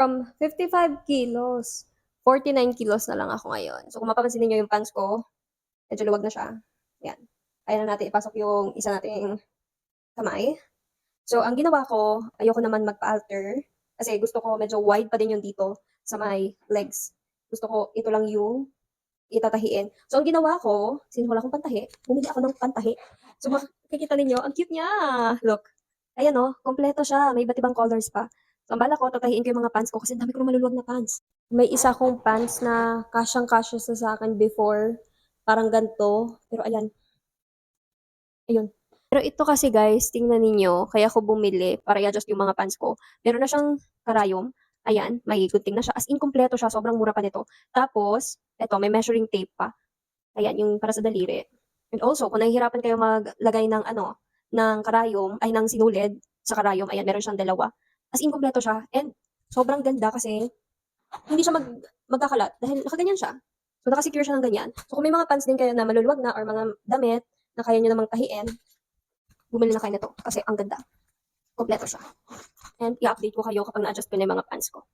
From 55 kilos, 49 kilos na lang ako ngayon. So, kung mapapansin niyo yung pants ko, medyo luwag na siya. Yan. Kaya na natin ipasok yung isa nating kamay. So, ang ginawa ko, ayoko naman magpa-alter kasi gusto ko medyo wide pa din yung dito sa my legs. Gusto ko ito lang yung itatahiin. So, ang ginawa ko, since wala akong pantahi, bumili ako ng pantahi. So, makikita ninyo, ang cute niya. Look. Ayan oh, kompleto siya. May iba't ibang colors pa. So, ang bala ko, tatahiin ko yung mga pants ko kasi ang dami ko ng maluluwag na pants. May isa akong pants na kasyang-kasya sa akin before. Parang ganito. Pero ayan, ayun. Pero ito kasi guys, tingnan ninyo, kaya ko bumili para i-adjust yung mga pants ko. Meron na siyang karayom. Ayan, may gunting na siya. As in, kompleto siya. Sobrang mura pa nito. Tapos, eto, may measuring tape pa. Ayan, yung para sa daliri. And also, kung nahihirapan kayo maglagay ng ano, ng karayom, ay ng sinulid sa karayom, ayan, meron siyang dalawa. As in, kompleto siya. And sobrang ganda kasi hindi siya magkakalat dahil nakaganyan siya. So, nakasecure siya ng ganyan. So, kung may mga pants din kayo na maluluwag na or mga damit na kaya nyo namang tahiin, bumili na kayo nito kasi ang ganda. Kompleto siya. And i-update ko kayo kapag na-adjust ko na yung mga pants ko.